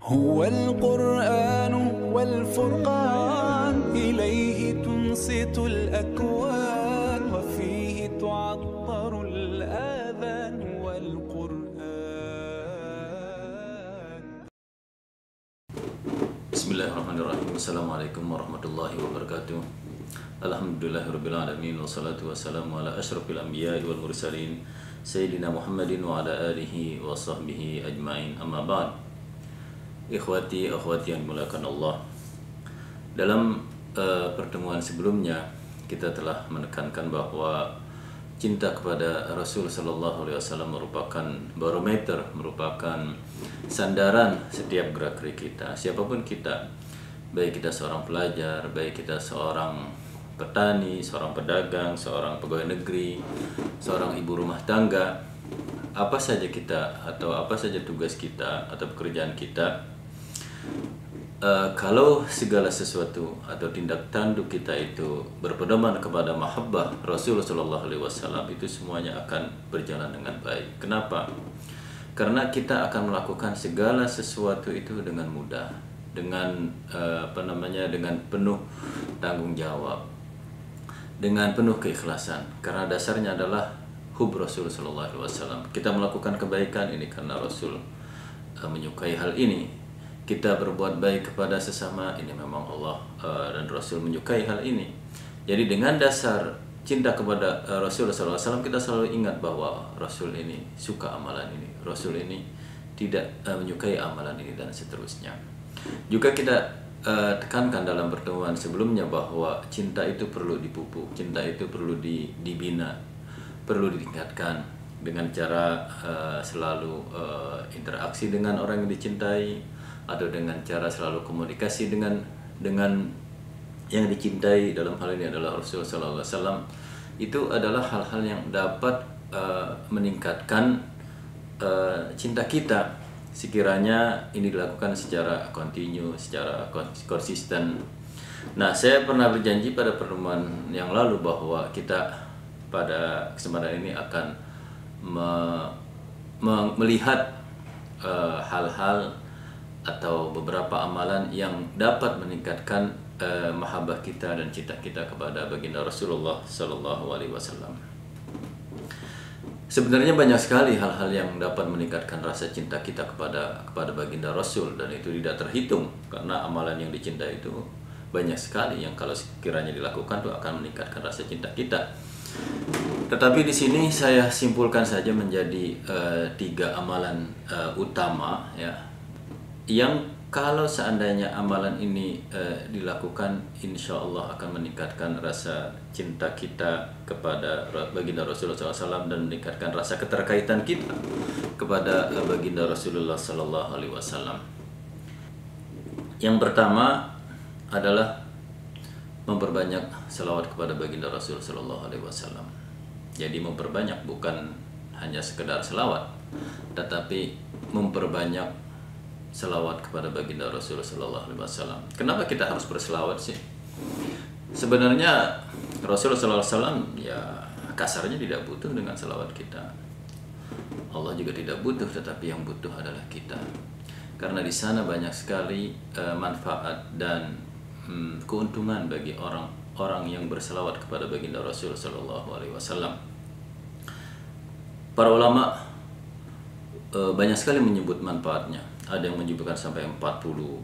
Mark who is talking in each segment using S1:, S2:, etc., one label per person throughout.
S1: هو القرآن والفرقان إليه تنصت الأكوان وفيه تعطر الآذان والقرآن.
S2: بسم الله الرحمن الرحيم. Assalamualaikum warahmatullahi wabarakatuh. Alhamdulillahirabbil alamin wassalatu wassalamu ala asyrafil anbiya'i wal mursalin sayyidina Muhammadin wa ala alihi wa sahbihi ajmain. Amma ba'd. Ikhwati akhwati yang dimuliakan Allah. Dalam pertemuan sebelumnya kita telah menekankan bahwa cinta kepada Rasul sallallahu alaihi wasallam merupakan barometer, merupakan sandaran setiap gerak-gerik kita. Siapapun kita, baik kita seorang pelajar, baik kita seorang petani, seorang pedagang, seorang pegawai negeri, seorang ibu rumah tangga, apa saja kita atau apa saja tugas kita atau pekerjaan kita, kalau segala sesuatu atau tindak tanduk kita itu berpedoman kepada mahabbah Rasulullah SAW, itu semuanya akan berjalan dengan baik. Kenapa? Karena kita akan melakukan segala sesuatu itu dengan mudah, dengan dengan penuh tanggung jawab, dengan penuh keikhlasan. Karena dasarnya adalah hub Rasulullah SAW. Kita melakukan kebaikan ini karena Rasul menyukai hal ini. Kita berbuat baik kepada sesama, ini memang Allah dan Rasul menyukai hal ini. Jadi dengan dasar cinta kepada Rasulullah SAW, kita selalu ingat bahwa Rasul ini suka amalan ini, Rasul ini tidak menyukai amalan ini, dan seterusnya. Juga kita tekankan dalam pertemuan sebelumnya bahwa cinta itu perlu dipupuk, cinta itu perlu dibina, perlu ditingkatkan dengan cara selalu interaksi dengan orang yang dicintai, atau dengan cara selalu komunikasi dengan yang dicintai. Dalam hal ini adalah Rasulullah SAW. Itu adalah hal-hal yang dapat meningkatkan cinta kita, sekiranya ini dilakukan secara kontinu, secara konsisten. Nah, saya pernah berjanji pada pertemuan yang lalu bahwa kita pada kesempatan ini akan melihat hal-hal atau beberapa amalan yang dapat meningkatkan mahabbah kita dan cinta kita kepada baginda Rasulullah Sallallahu Alaihi Wasallam. Sebenarnya banyak sekali hal-hal yang dapat meningkatkan rasa cinta kita kepada baginda Rasul, dan itu tidak terhitung, karena amalan yang dicintai itu banyak sekali yang kalau sekiranya dilakukan itu akan meningkatkan rasa cinta kita. Tetapi di sini saya simpulkan saja menjadi 3 amalan utama, ya, yang kalau seandainya amalan ini dilakukan, insya Allah akan meningkatkan rasa cinta kita kepada baginda Rasulullah SAW dan meningkatkan rasa keterkaitan kita kepada baginda Rasulullah SAW. Yang pertama adalah memperbanyak selawat kepada baginda Rasulullah SAW. Jadi memperbanyak, bukan hanya sekedar selawat, tetapi memperbanyak selawat kepada baginda Rasulullah SAW. Kenapa kita harus berselawat sih? Sebenarnya Rasulullah SAW ya kasarnya tidak butuh dengan selawat kita. Allah juga tidak butuh, tetapi yang butuh adalah kita. Karena di sana banyak sekali manfaat dan keuntungan bagi orang yang berselawat kepada baginda Rasulullah SAW. Para ulama banyak sekali menyebut manfaatnya. Ada yang menyebutkan sampai 40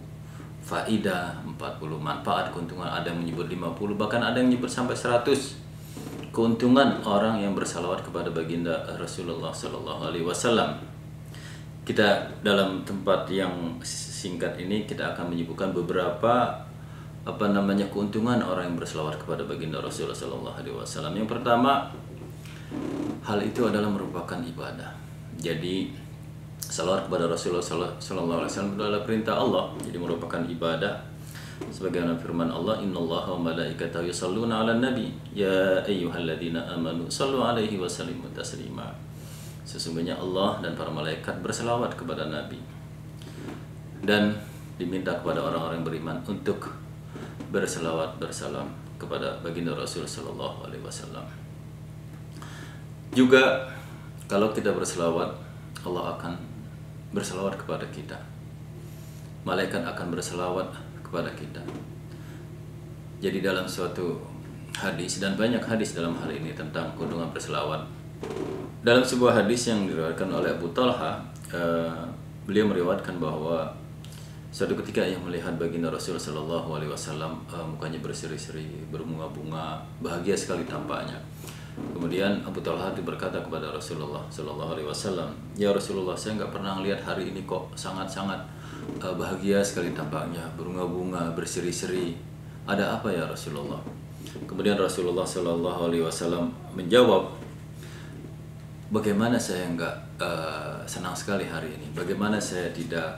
S2: faidah, 40 manfaat, keuntungan. Ada yang menyebut 50, bahkan ada yang menyebut sampai 100 keuntungan orang yang bersalawat kepada baginda Rasulullah SAW. Kita dalam tempat yang singkat ini kita akan menyebutkan beberapa keuntungan orang yang bersalawat kepada baginda Rasulullah SAW. Yang pertama, hal itu adalah merupakan ibadah. Jadi salawat kepada Rasulullah SAW itu adalah perintah Allah, jadi merupakan ibadah. Sebagaimana firman Allah, innallaha wa malaikatahu yusholluna 'alan nabi ya ayyuhalladzina amanu shallu 'alaihi wa sallimu taslima. Sesungguhnya Allah dan para malaikat berselawat kepada Nabi, dan diminta kepada orang-orang beriman untuk berselawat bersalam kepada baginda Rasul sallallahu alaihi wasallam. Juga kalau kita berselawat, Allah akan berselawat kepada kita. malaikat akan berselawat kepada kita. Jadi dalam suatu hadis, dan banyak hadis dalam hal ini tentang keutamaan berselawat. Dalam sebuah hadis yang diriwayatkan oleh Abu Talha, beliau meriwayatkan bahwa suatu ketika ia melihat baginda Rasul Shallallahu Alaihi Wasallam, mukanya berseri-seri, berbunga-bunga, bahagia sekali tampaknya. Kemudian Abu Talha itu berkata kepada Rasulullah Shallallahu Alaihi Wasallam, ya Rasulullah, saya nggak pernah lihat hari ini kok sangat-sangat bahagia sekali tampaknya, berbunga-bunga, berseri-seri. Ada apa ya Rasulullah? Kemudian Rasulullah Shallallahu Alaihi Wasallam menjawab, bagaimana saya nggak senang sekali hari ini? Bagaimana saya tidak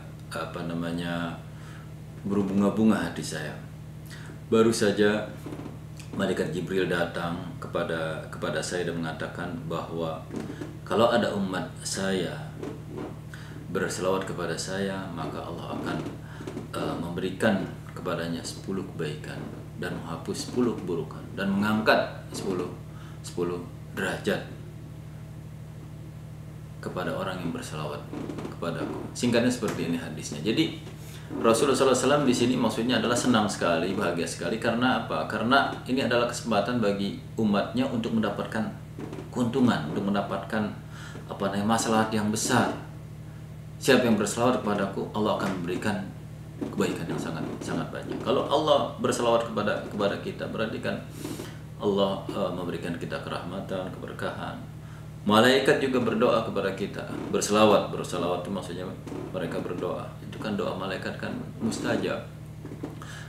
S2: berbunga-bunga hati saya? Baru saja malaikat Jibril datang kepada saya dan mengatakan bahwa kalau ada umat saya berselawat kepada saya, maka Allah akan memberikan kepadanya 10 kebaikan dan menghapus 10 keburukan dan mengangkat 10 derajat kepada orang yang berselawat kepadaku. Singkatnya seperti ini hadisnya. Jadi Rasulullah SAW di sini maksudnya adalah senang sekali, bahagia sekali. Karena apa? Karena ini adalah kesempatan bagi umatnya untuk mendapatkan keuntungan, untuk mendapatkan maslahat yang besar. Siapa yang berselawat kepadaku, Allah akan memberikan kebaikan yang sangat banyak. Kalau Allah berselawat kepada kita, berarti kan Allah memberikan kita kerahmatan, keberkahan. Malaikat juga berdoa kepada kita, berselawat itu maksudnya mereka berdoa. Itu kan doa malaikat kan mustajab.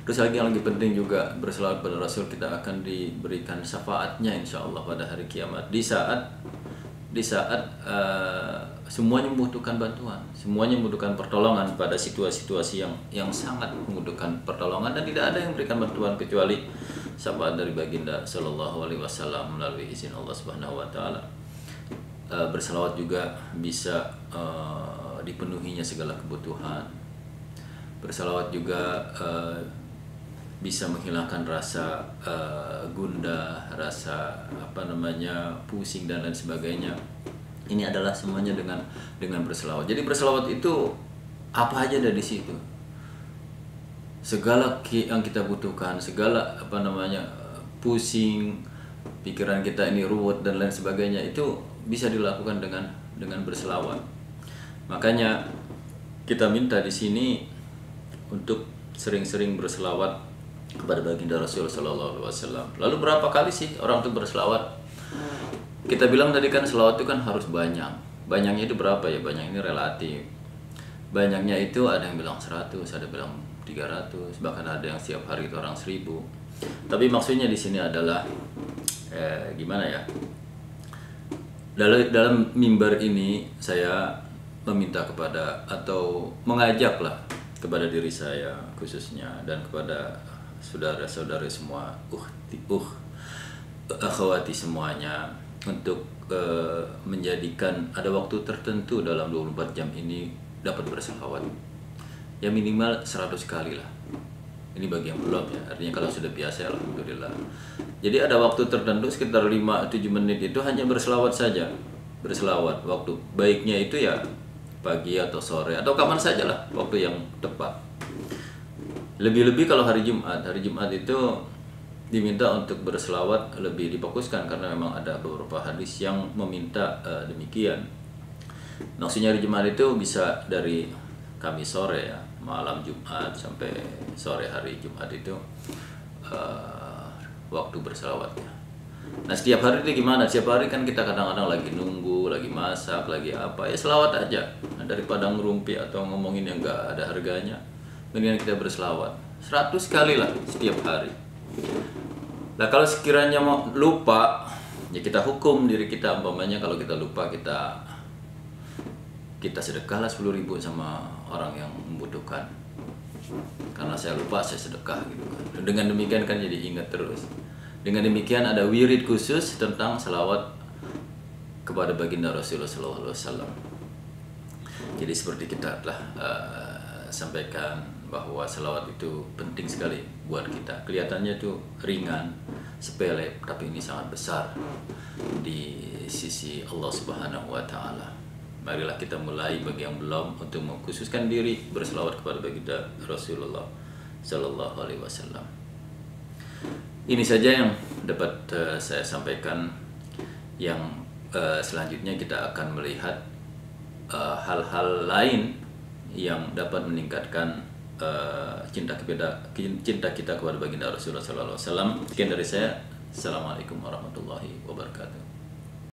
S2: Terus lagi yang lebih penting juga berselawat pada Rasul, kita akan diberikan syafaatnya insya Allah pada hari kiamat. Di saat semuanya membutuhkan bantuan, semuanya membutuhkan pertolongan pada situasi-situasi yang sangat membutuhkan pertolongan, dan tidak ada yang memberikan bantuan kecuali syafaat dari baginda Shallallahu Alaihi Wasallam melalui izin Allah Subhanahu Wa Taala. Berselawat juga bisa dipenuhinya segala kebutuhan. Berselawat juga bisa menghilangkan rasa gundah, rasa pusing dan lain sebagainya. Ini adalah semuanya dengan berselawat. Jadi berselawat itu apa aja ada di situ. Segala yang kita butuhkan, segala pusing, pikiran kita ini ruwet dan lain sebagainya, itu bisa dilakukan dengan berselawat. Makanya kita minta di sini untuk sering-sering berselawat kepada baginda Rasul Sallallahu Alaihi Wasallam. Lalu berapa kali sih orang itu berselawat? Kita bilang tadi kan selawat itu kan harus banyak. Banyaknya itu berapa ya? Banyak ini relatif. Banyaknya itu ada yang bilang 100, ada yang bilang 300, bahkan ada yang setiap hari itu orang 1000. Tapi maksudnya di sini adalah gimana ya? Dalam mimbar ini saya meminta kepada atau mengajaklah kepada diri saya khususnya dan kepada saudara-saudari semua, akhwati semuanya, untuk menjadikan ada waktu tertentu dalam 24 jam ini dapat berselawat. Ya minimal 100 kali lah. Ini bagi yang belum ya, artinya kalau sudah biasa alhamdulillah. Jadi ada waktu tertentu sekitar 5-7 menit itu hanya berselawat saja. Berselawat, waktu baiknya itu ya pagi atau sore atau kapan saja lah waktu yang tepat. Lebih-lebih kalau hari Jumat itu diminta untuk berselawat lebih difokuskan karena memang ada beberapa hadis yang meminta demikian. Maksudnya hari Jumat itu bisa dari Kamis sore ya, malam Jumat sampai sore hari Jumat itu waktu berselawatnya. Nah setiap hari itu gimana? Setiap hari kan kita kadang-kadang lagi nunggu, lagi masak, lagi apa, ya selawat aja. Nah, daripada ngerumpi atau ngomongin yang gak ada harganya, mendingan kita berselawat 100 kali lah setiap hari. Nah kalau sekiranya mau lupa, ya kita hukum diri kita, umpamanya kalau kita lupa kita sedekahlah 10.000 sama orang yang membutuhkan. Karena saya lupa, saya sedekah gitu kan. Dengan demikian kan jadi ingat terus. Dengan demikian ada wirid khusus tentang selawat kepada baginda Rasulullah SAW. Jadi seperti kita telah sampaikan bahwa selawat itu penting sekali buat kita. Kelihatannya itu ringan, sepele, tapi ini sangat besar di sisi Allah Subhanahu Wa Taala. Marilah kita mulai bagi yang belum untuk mengkhususkan diri berselawat kepada baginda Rasulullah Sallallahu Alaihi Wasallam. Ini saja yang dapat saya sampaikan. Yang selanjutnya kita akan melihat hal-hal lain yang dapat meningkatkan cinta kita kepada baginda Rasulullah Sallallahu Alaihi Wasallam. Sekian dari saya. Assalamualaikum warahmatullahi wabarakatuh.